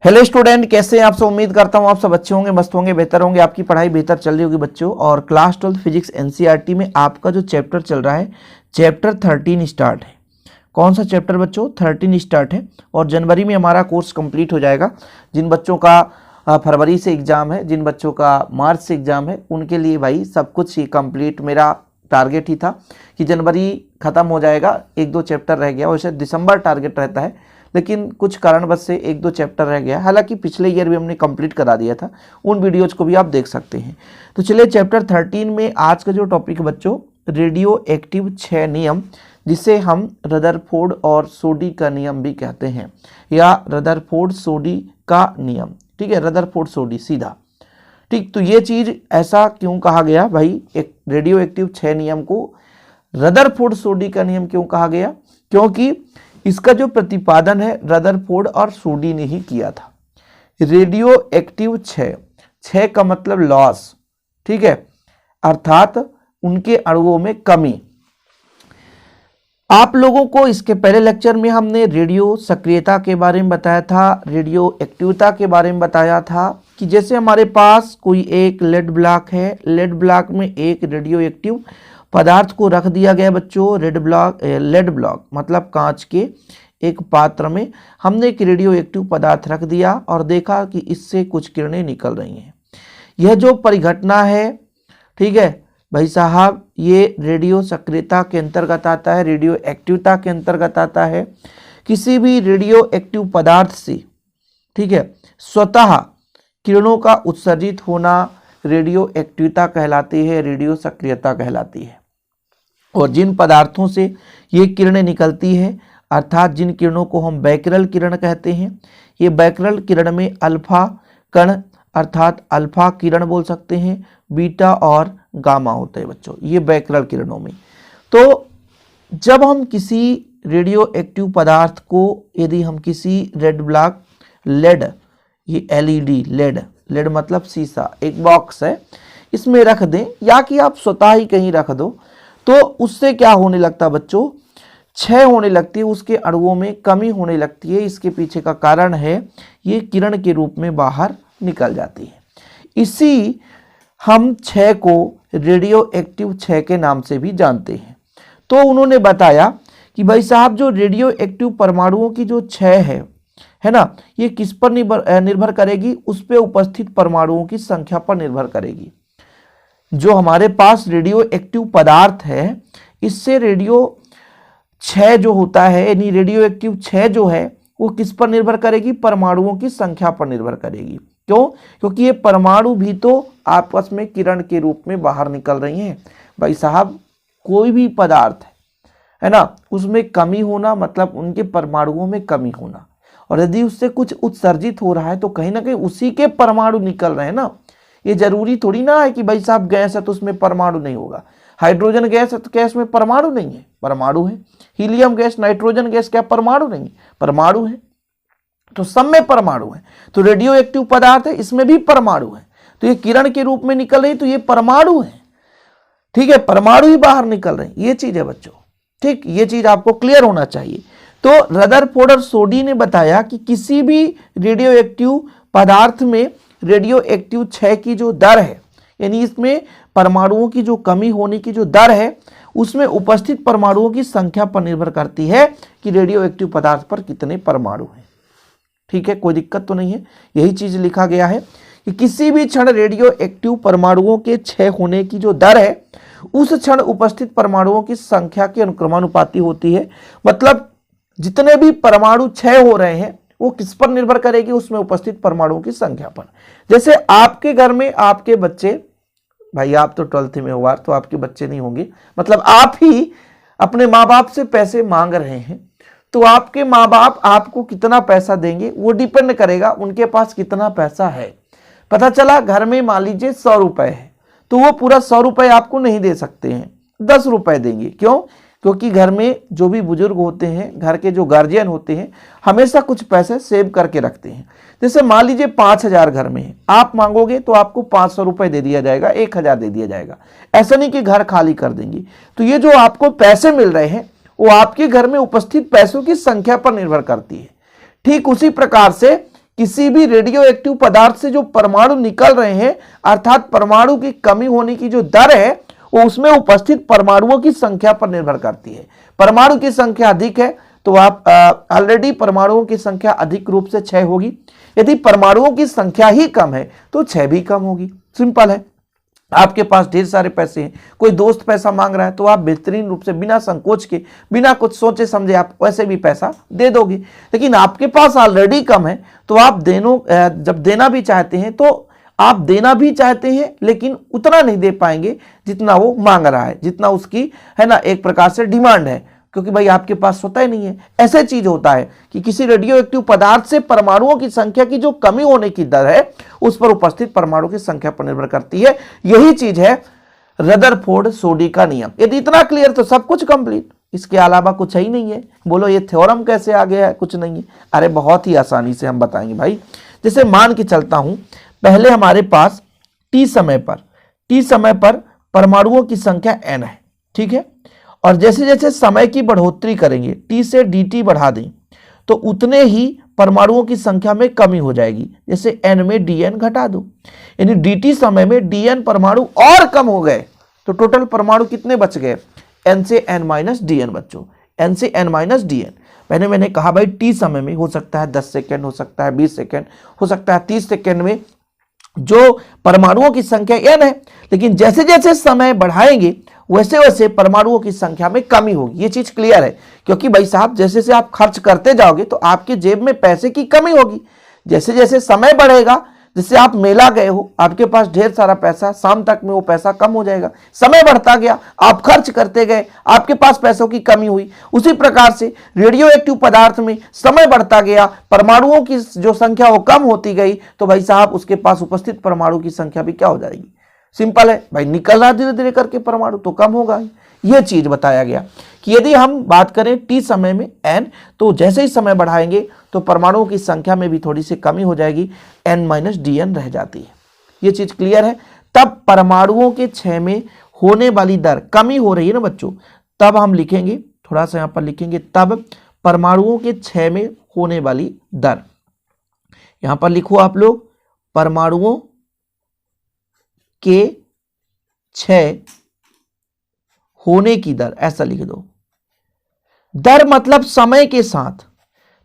Hello student, कैसे हैं आप सब। उम्मीद करता हूं आप सब अच्छे होंगे, मस्त होंगे, बेहतर होंगे, आपकी पढ़ाई बेहतर चल रही होगी बच्चों। और क्लास 12 फिजिक्स एनसीईआरटी में आपका जो चैप्टर चल रहा है, चैप्टर 13 स्टार्ट है। कौन सा चैप्टर बच्चों? 13 स्टार्ट है। और जनवरी में हमारा कोर्स कंप्लीट हो जाएगा। जिन बच्चों का फरवरी से एग्जाम है, जिन बच्चों का मार्च से एग्जाम है, उनके लिए भाई सब कुछ ही कंप्लीट। मेरा टारगेट ही था कि जनवरी खत्म हो जाएगा, एक दो चैप्टर रह गया। वैसे दिसंबर टारगेट रहता है, लेकिन कुछ कारणवश से एक दो चैप्टर रह गया। हालांकि पिछले ईयर भी हमने कंप्लीट करा दिया था, उन वीडियोज को भी आप देख सकते हैं। तो चलिए चैप्टर 13 में आज का जो टॉपिक है बच्चों, रेडियो एक्टिव 6 नियम, जिसे हम रदरफोर्ड और सोडी का नियम भी कहते हैं, या रदरफोर्ड सोडी का नियम। ठीक है, रदरफोर्ड सोडी सीधा। ठीक, तो ये चीज ऐसा क्यों कहा गया भाई? एक रेडियो एक्टिव 6 नियम को रदरफोर्ड सोडी का नियम क्यों कहा गया? क्योंकि इसका जो प्रतिपादन है रदरफोर्ड और सोडी ने ही किया था। रेडियो एक्टिव 6 का मतलब लॉस, ठीक है, अर्थात उनके अणुओं में कमी। आप लोगों को इसके पहले लेक्चर में हमने रेडियो सक्रियता के बारे में बताया था, रेडियो एक्टिविता के बारे में बताया था कि जैसे हमारे पास कोई एक लेड ब्लॉक है, लेड ब्लॉक में एक रेडियो एक्टिव पदार्थ को रख दिया गया बच्चों। लेड ब्लॉक मतलब कांच के एक पात्र में हमने एक रेडियो एक्टिव पदार्थ रख दिया और देखा कि इससे कुछ किरणें निकल रही हैं। यह जो परिघटना है, ठीक है भाई साहब, ये रेडियो सक्रियता के अंतर्गत आता है, रेडियो एक्टिविता के अंतर्गत आता है। किसी भी रेडियो एक्टिव पदार्थ से, ठीक है, स्वतः किरणों का उत्सर्जित होना रेडियो एक्टिविता कहलाती है, रेडियो सक्रियता कहलाती है। और जिन पदार्थों से ये किरणें निकलती हैं, अर्थात जिन किरणों को हम बैकरल किरण कहते हैं, ये बैकरल किरण में अल्फा कण अर्थात अल्फा किरण बोल सकते हैं, बीटा और गामा होते हैं बच्चों, ये बैकरल किरणों में। तो जब हम किसी रेडियो एक्टिव पदार्थ को, यदि हम किसी रेड ब्लॉक लेड, ये एलईडी लेड मतलब शीशा, एक बॉक्स है, इसमें रख दें, या कि आप स्वतः ही कहीं रख दो, तो उससे क्या होने लगता बच्चों? क्षय होने लगती है, उसके अणुओं में कमी होने लगती है। इसके पीछे का कारण है ये किरण के रूप में बाहर निकल जाती है। इसी हम क्षय को रेडियो एक्टिव 6 के नाम से भी जानते हैं। तो उन्होंने बताया कि भाई साहब, जो रेडियो एक्टिव परमाणुओं की जो क्षय है ना, ये किस पर निर्भर करेगी? उस पे उपस्थित परमाणुओं की संख्या पर निर्भर करेगी। जो हमारे पास रेडियो एक्टिव पदार्थ है, इससे रेडियो क्षय जो होता है, यानी रेडियो एक्टिव क्षय जो है, वो किस पर निर्भर करेगी? परमाणुओं की संख्या पर निर्भर करेगी। क्यों? क्योंकि ये परमाणु भी तो आपस में किरण के रूप में बाहर निकल रही हैं। भाई साहब, कोई भी पदार्थ है ना, उसमें कमी होना मतलब उनके परमाणुओं में कमी होना, और यदि उससे कुछ उत्सर्जित हो रहा है तो कहीं ना कहीं उसी के परमाणु निकल रहे हैं ना। ये जरूरी थोड़ी ना है कि भाई साहब गैस है तो उसमें परमाणु नहीं होगा, हाइड्रोजन गैस है तो क्या इसमें परमाणु नहीं है? परमाणु है। हीलियम गैस, नाइट्रोजन गैस, क्या परमाणु नहीं? परमाणु है। तो सब में परमाणु है। तो रेडियो एक्टिव पदार्थ है, इसमें भी परमाणु है। तो ये किरण के रूप में निकल रही, तो ये परमाणु है, ठीक है, परमाणु ही बाहर निकल रहे हैं। ये चीज है बच्चों, ठीक, ये चीज आपको क्लियर होना चाहिए। तो रदरफोर्ड और सोडी ने बताया कि किसी भी रेडियो एक्टिव पदार्थ में रेडियो एक्टिव क्षय की जो दर है, यानी इसमें परमाणुओं की जो कमी होने की जो दर है, उसमें उपस्थित परमाणुओं की संख्या पर निर्भर करती है कि रेडियो एक्टिव पदार्थ पर कितने परमाणु हैं। ठीक है, कोई दिक्कत तो नहीं है। यही चीज लिखा गया है कि किसी भी क्षण रेडियो एक्टिव परमाणुओं के क्षय होने की जो दर है, उस क्षण उपस्थित परमाणुओं की संख्या के अनुक्रमानुपाती होती है। मतलब जितने भी परमाणु क्षय हो रहे हैं वो किस पर निर्भर करेगी? उसमें उपस्थित परमाणुओं की संख्या पर। जैसे आपके घर में आपके बच्चे, भाई आप तो 12th में हो, तो आपके बच्चे नहीं होंगे, मतलब आप ही अपने माँ बाप से पैसे मांग रहे हैं, तो आपके माँ बाप आपको कितना पैसा देंगे वो डिपेंड करेगा उनके पास कितना पैसा है। पता चला घर में मान लीजिए 100 रुपए है, तो वो पूरा 100 रुपए आपको नहीं दे सकते हैं, 10 रुपए देंगे। क्यों? क्योंकि घर में जो भी बुजुर्ग होते हैं, घर के जो गार्जियन होते हैं, हमेशा कुछ पैसे सेव करके रखते हैं। जैसे मान लीजिए 5000 घर में है, आप मांगोगे तो आपको 500 रुपए दे दिया जाएगा, 1000 दे दिया जाएगा। ऐसा नहीं कि घर खाली कर देंगे। तो ये जो आपको पैसे मिल रहे हैं, वो आपके घर में उपस्थित पैसों की संख्या पर निर्भर करती है। ठीक उसी प्रकार से किसी भी रेडियो एक्टिव पदार्थ से जो परमाणु निकल रहे हैं, अर्थात परमाणु की कमी होने की जो दर है वो उसमें उपस्थित परमाणुओं की संख्या पर निर्भर करती है। परमाणु की संख्या अधिक है तो आप ऑलरेडी परमाणुओं की संख्या अधिक रूप से 6 होगी। यदि परमाणुओं की संख्या ही कम है तो 6 भी कम होगी। सिंपल है। आपके पास ढेर सारे पैसे हैं, कोई दोस्त पैसा मांग रहा है तो आप बेहतरीन रूप से बिना संकोच के, बिना कुछ सोचे समझे आप वैसे भी पैसा दे दोगे। लेकिन आपके पास ऑलरेडी कम है तो आप जब देना भी चाहते हैं तो आप देना भी चाहते हैं लेकिन उतना नहीं दे पाएंगे जितना वो मांग रहा है, जितना उसकी है ना एक प्रकार से डिमांड है, क्योंकि भाई आपके पास होता ही नहीं है। ऐसे चीज होता है कि किसी रेडियो एक्टिव पदार्थ से परमाणुओं की संख्या की जो कमी होने की दर है उस पर उपस्थित परमाणु की संख्या पर निर्भर करती है। यही चीज है रदरफोर्ड सोडी का नियम। यदि इतना क्लियर तो सब कुछ कंप्लीट, इसके अलावा कुछ ही नहीं है। बोलो ये थ्योरम कैसे आ गया है? कुछ नहीं है। अरे बहुत ही आसानी से हम बताएंगे भाई। जैसे मान के चलता हूं, पहले हमारे पास टी समय पर परमाणुओं की संख्या n है, ठीक है। और जैसे जैसे समय की बढ़ोतरी करेंगे, टी से dt बढ़ा दें तो उतने ही परमाणुओं की संख्या में कमी हो जाएगी। जैसे n में dn घटा दो, यानी dt समय में dn परमाणु और कम हो गए तो टोटल परमाणु कितने बच गए? n से n माइनस dn बच्चों, n से n माइनस dn। मैंने कहा भाई टी समय में हो सकता है 10 सेकेंड, हो सकता है 20 सेकेंड, हो सकता है 30 सेकेंड में जो परमाणुओं की संख्या n है, लेकिन जैसे जैसे समय बढ़ाएंगे वैसे वैसे परमाणुओं की संख्या में कमी होगी। ये चीज क्लियर है, क्योंकि भाई साहब जैसे जैसे आप खर्च करते जाओगे तो आपके जेब में पैसे की कमी होगी। जैसे जैसे समय बढ़ेगा, जैसे आप मेला गए हो, आपके पास ढेर सारा पैसा, शाम तक में वो पैसा कम हो जाएगा। समय बढ़ता गया, आप खर्च करते गए, आपके पास पैसों की कमी हुई। उसी प्रकार से रेडियो एक्टिव पदार्थ में समय बढ़ता गया, परमाणुओं की जो संख्या वो कम होती गई, तो भाई साहब उसके पास उपस्थित परमाणु की संख्या भी क्या हो जाएगी? सिंपल है भाई, निकल रहा धीरे धीरे करके परमाणु तो कम होगा। यह चीज बताया गया कि यदि हम बात करें टी समय में n, तो जैसे ही समय बढ़ाएंगे तो परमाणुओं की संख्या में भी थोड़ी सी कमी हो जाएगी, n माइनस dn रह जाती है। यह चीज क्लियर है। तब परमाणुओं के क्षय में होने वाली दर कमी हो रही है ना बच्चों, तब हम लिखेंगे, थोड़ा सा यहां पर लिखेंगे, तब परमाणुओं के क्षय में होने वाली दर। यहां पर लिखो आप लोग, परमाणुओं के क्षय होने की दर, ऐसा लिख दो। दर मतलब समय के साथ,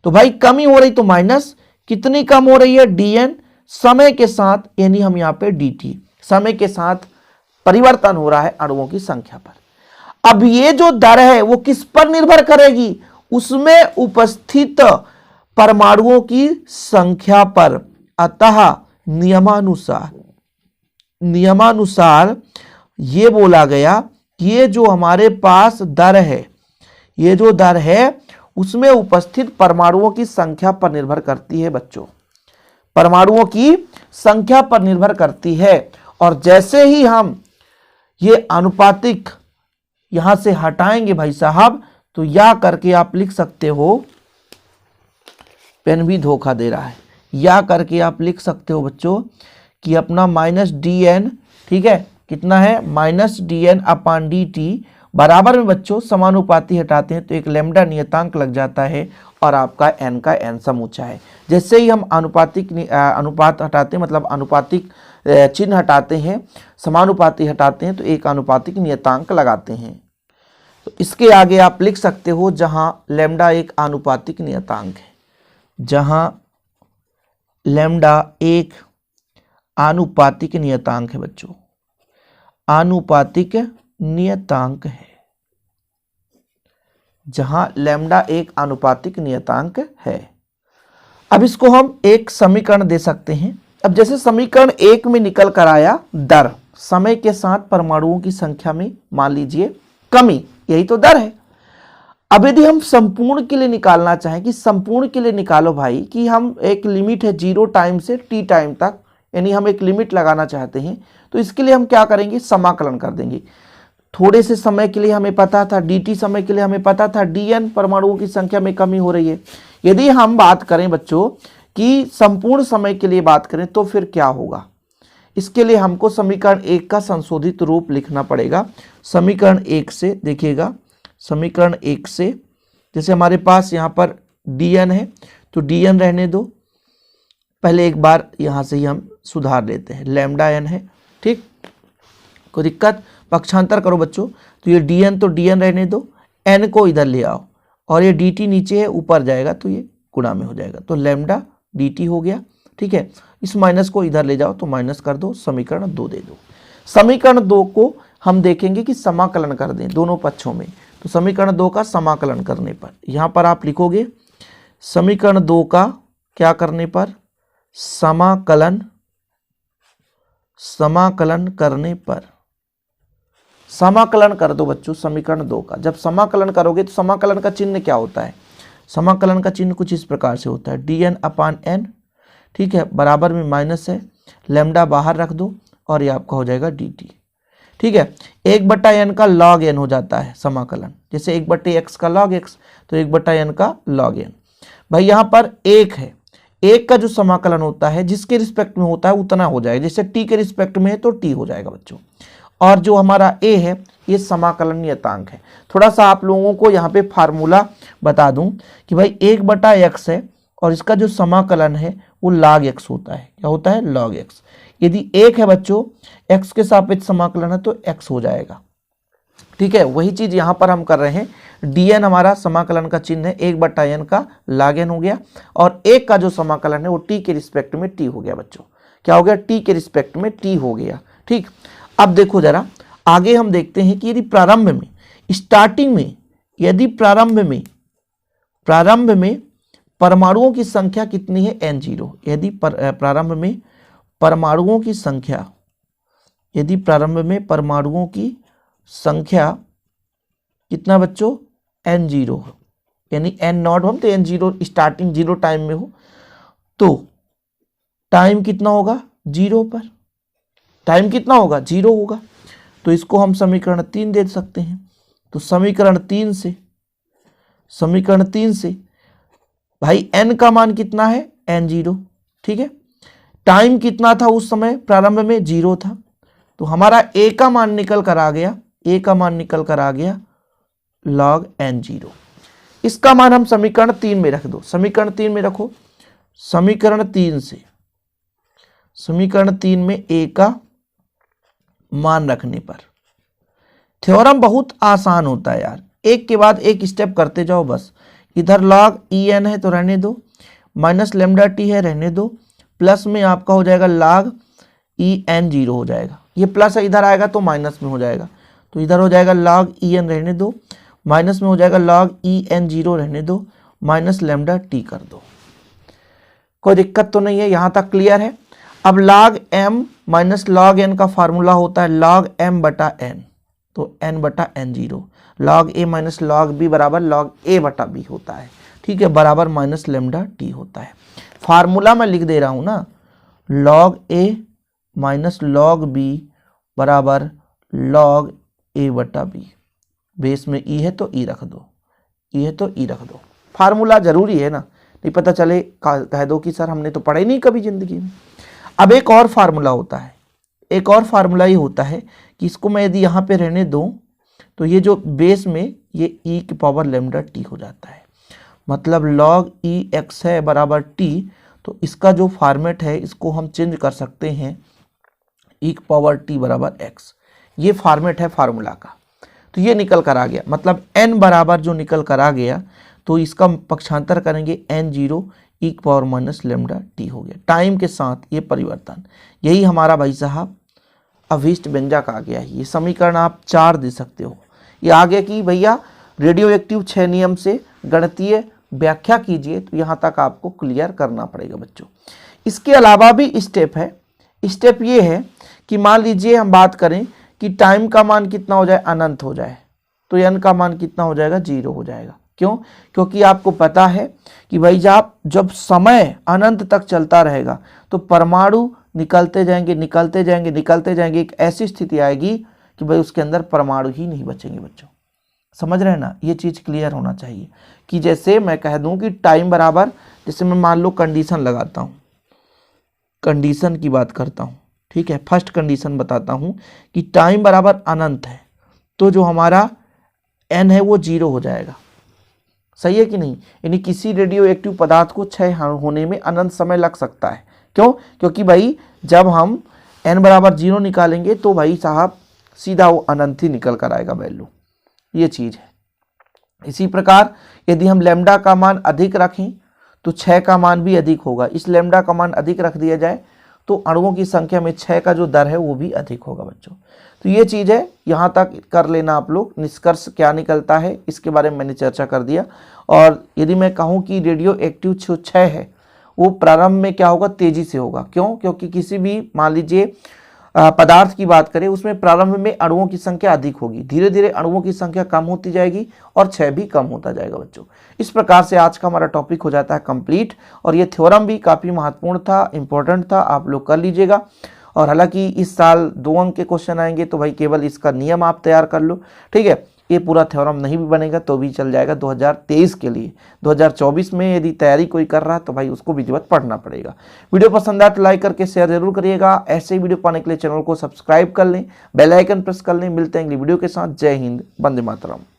तो भाई कमी हो रही तो माइनस, कितनी कम हो रही है? dn, समय के साथ यानी हम यहां पे dt, समय के साथ परिवर्तन हो रहा है अणुओं की संख्या पर। अब ये जो दर है वो किस पर निर्भर करेगी? उसमें उपस्थित परमाणुओं की संख्या पर। अतः नियमानुसार ये बोला गया कि ये जो हमारे पास दर है, ये जो दर है उसमें उपस्थित परमाणुओं की संख्या पर निर्भर करती है बच्चों, परमाणुओं की संख्या पर निर्भर करती है। और जैसे ही हम ये अनुपातिक यहां से हटाएंगे भाई साहब, तो या करके आप लिख सकते हो, पेन भी धोखा दे रहा है, या करके आप लिख सकते हो बच्चों कि अपना माइनस dn, ठीक है, कितना है? माइनस dn अपान dt बराबर में बच्चों समानुपाती हटाते हैं तो एक लैम्डा नियतांक लग जाता है और आपका n का n समूचा है। जैसे ही हम अनुपात हटाते हैं, मतलब अनुपातिक चिन्ह हटाते हैं, समानुपाती हटाते हैं तो एक अनुपातिक नियतांक लगाते हैं। तो इसके आगे आप लिख सकते हो जहां लैम्डा एक आनुपातिक नियतांक है, जहां लैम्डा एक आनुपातिक नियतांक है बच्चों, आनुपातिक नियतांक है, जहां लैम्डा एक आनुपातिक नियतांक है। अब इसको हम एक समीकरण दे सकते हैं। अब जैसे समीकरण 1 में निकल कर आया दर, समय के साथ परमाणुओं की संख्या में मान लीजिए कमी, यही तो दर है। अब यदि हम संपूर्ण के लिए निकालना चाहें कि संपूर्ण के लिए निकालो भाई, कि हम एक लिमिट है 0 टाइम से t टाइम तक, यानी हम एक लिमिट लगाना चाहते हैं, तो इसके लिए हम क्या करेंगे? समाकलन कर देंगे। थोड़े से समय के लिए हमें पता था dt, समय के लिए हमें पता था dn, परमाणुओं की संख्या में कमी हो रही है। यदि हम बात करें बच्चों कि संपूर्ण समय के लिए बात करें तो फिर क्या होगा? इसके लिए हमको समीकरण 1 का संशोधित रूप लिखना पड़ेगा। समीकरण 1 से देखिएगा, समीकरण 1 से जैसे हमारे पास यहाँ पर dn है तो dn रहने दो, पहले एक बार यहाँ से ही हम सुधार लेते हैं, लैम्डा एन है, ठीक, कोई दिक्कत। पक्षांतर करो बच्चों, तो ये डी एन तो डी एन रहने दो, एन को इधर ले आओ, और ये डी टी नीचे है, ऊपर जाएगा तो ये गुणा में हो जाएगा, तो लैम्डा डी टी हो गया, ठीक है। इस माइनस को इधर ले जाओ तो माइनस कर दो, समीकरण 2 दे दो। समीकरण 2 को हम देखेंगे कि समाकलन कर दें दोनों पक्षों में, तो समीकरण 2 का समाकलन करने पर यहाँ पर आप लिखोगे समीकरण 2 का क्या करने पर, समाकलन, समाकलन करने पर, समाकलन कर दो बच्चों समीकरण 2 का। जब समाकलन करोगे तो समाकलन का चिन्ह क्या होता है, समाकलन का चिन्ह कुछ इस प्रकार से होता है, डी एन अपान एन, ठीक है, बराबर में माइनस है, लैम्डा बाहर रख दो और ये आपका हो जाएगा डी टी, ठीक है। 1/n का log n हो जाता है समाकलन, जैसे 1/x का log x, तो 1/n का log n। भाई यहाँ पर 1 है, 1 का जो समाकलन होता है जिसके रिस्पेक्ट में होता है उतना हो जाएगा, जैसे t के रिस्पेक्ट में है तो t हो जाएगा बच्चों। और जो हमारा a है ये समाकलन नियतांक है। थोड़ा सा आप लोगों को यहाँ पे फार्मूला बता दूं कि भाई 1/x है और इसका जो समाकलन है वो log x होता है, क्या होता है, log x। यदि 1 है बच्चों, x के सापेक्ष समाकलन है तो x हो जाएगा, ठीक है। वही चीज यहाँ पर हम कर रहे हैं, dn हमारा समाकलन का चिन्ह है, 1/n का log n हो गया, और 1 का जो समाकलन है वो t के रिस्पेक्ट में t हो गया बच्चों, क्या हो गया, t के रिस्पेक्ट में t हो गया, ठीक। अब देखो जरा आगे हम देखते हैं कि यदि प्रारंभ में, स्टार्टिंग में, यदि प्रारंभ में परमाणुओं की संख्या कितनी है, n0, यदि प्रारंभ में परमाणुओं की संख्या, यदि प्रारंभ में परमाणुओं की संख्या कितना बच्चों, n0 हो, यानी n0 हम तो n0 स्टार्टिंग 0 टाइम में हो, तो टाइम कितना होगा 0 पर, टाइम कितना होगा 0 होगा, तो इसको हम समीकरण 3 दे सकते हैं। तो समीकरण 3 से भाई n का मान कितना है, n0, ठीक है। टाइम कितना था उस समय, प्रारंभ में 0 था, तो हमारा a का मान निकल कर आ गया, log n0। इसका मान हम समीकरण 3 में रख दो, समीकरण 3 में रखो, समीकरण 3 में a का मान रखने पर थ्योरम बहुत आसान होता है यार, एक के बाद एक स्टेप करते जाओ बस। इधर log en है तो रहने दो, माइनस लैम्डा टी है रहने दो, प्लस में आपका हो जाएगा log en0 हो जाएगा, ये प्लस है इधर आएगा तो माइनस में हो जाएगा, तो इधर हो जाएगा log en रहने दो, माइनस में हो जाएगा log en0 रहने दो, माइनस लैम्डा टी कर दो। कोई दिक्कत तो नहीं है, यहाँ तक क्लियर है। अब log m minus log n का फार्मूला होता है log m/n, तो n/n0, log a minus log b बराबर log a/b होता है, ठीक है, बराबर माइनस लैम्डा टी होता है। फार्मूला मैं लिख दे रहा हूँ ना, log a minus log b बराबर log a/b, बेस में e है तो e रख दो, फार्मूला जरूरी है ना, नहीं पता चले कह दो कि सर हमने तो पढ़ा ही नहीं कभी जिंदगी में। अब एक और फार्मूला होता है, एक और फार्मूला ये होता है कि इसको मैं यदि यहाँ पे रहने दूं तो ये जो बेस में ये e की पावर लैम्डा टी हो जाता है, मतलब log ex है बराबर t, तो इसका जो फॉर्मेट है इसको हम चेंज कर सकते हैं e की पावर t बराबर x, ये फॉर्मेट है फार्मूला का। तो ये निकल कर आ गया, मतलब n बराबर जो निकल कर आ गया तो इसका पक्षांतर करेंगे n0 e की पावर माइनस लैम्डा टी हो गया, टाइम के साथ ये परिवर्तन, यही हमारा भाई साहब अभीष्ट व्यंजक आ गया है। ये समीकरण आप 4 दे सकते हो। ये आगे की भैया रेडियो एक्टिव 6 नियम से गणितीय व्याख्या कीजिए, तो यहाँ तक आपको क्लियर करना पड़ेगा बच्चों। इसके अलावा भी स्टेप है, स्टेप ये है कि मान लीजिए हम बात करें कि टाइम का मान कितना हो जाए, अनंत हो जाए, तो n का मान कितना हो जाएगा, 0 हो जाएगा। क्यों? क्योंकि आपको पता है कि भाई जब समय अनंत तक चलता रहेगा तो परमाणु निकलते जाएंगे, एक ऐसी स्थिति आएगी कि भाई उसके अंदर परमाणु ही नहीं बचेंगे बच्चों। समझ रहे हैं ना, ये चीज़ क्लियर होना चाहिए कि जैसे मैं कह दूं कि टाइम बराबर, जैसे मैं मान लो कंडीशन लगाता हूं, कंडीशन की बात करता हूं, ठीक है, फर्स्ट कंडीशन बताता हूं कि टाइम बराबर अनंत है, तो जो हमारा n है वो 0 हो जाएगा, सही है कि नहीं। यानी किसी रेडियो एक्टिव पदार्थ को क्षय होने में अनंत समय लग सकता है। क्यों? क्योंकि भाई जब हम n बराबर 0 निकालेंगे तो भाई साहब सीधा वो अनंत ही निकल कर आएगा वैल्यू, ये चीज़ है। इसी प्रकार यदि हम लैम्डा का मान अधिक रखें तो 6 का मान भी अधिक होगा। इस लैम्डा का मान अधिक रख दिया जाए तो अणुओं की संख्या में 6 का जो दर है वो भी अधिक होगा बच्चों। तो ये चीज़ है, यहाँ तक कर लेना आप लोग। निष्कर्ष क्या निकलता है इसके बारे में मैंने चर्चा कर दिया। और यदि मैं कहूँ कि रेडियो एक्टिव जो क्षय है वो प्रारंभ में क्या होगा, तेजी से होगा। क्यों? क्योंकि किसी भी मान लीजिए पदार्थ की बात करें उसमें प्रारंभ में अणुओं की संख्या अधिक होगी, धीरे धीरे अणुओं की संख्या कम होती जाएगी और क्षय भी कम होता जाएगा बच्चों। इस प्रकार से आज का हमारा टॉपिक हो जाता है कंप्लीट। और ये थ्योरम भी काफ़ी महत्वपूर्ण था, इंपॉर्टेंट था, आप लोग कर लीजिएगा। और हालांकि इस साल 2 अंक के क्वेश्चन आएंगे तो भाई केवल इसका नियम आप तैयार कर लो, ठीक है। ये पूरा थ्योरम नहीं भी बनेगा तो भी चल जाएगा 2023 के लिए। 2024 में यदि तैयारी कोई कर रहा है तो भाई उसको विधिवत पढ़ना पड़ेगा। वीडियो पसंद आए तो लाइक करके शेयर जरूर करिएगा। ऐसे ही वीडियो पाने के लिए चैनल को सब्सक्राइब कर लें, बेल आइकन प्रेस कर लें। मिलते हैं अगली वीडियो के साथ। जय हिंद, वंदे मातरम।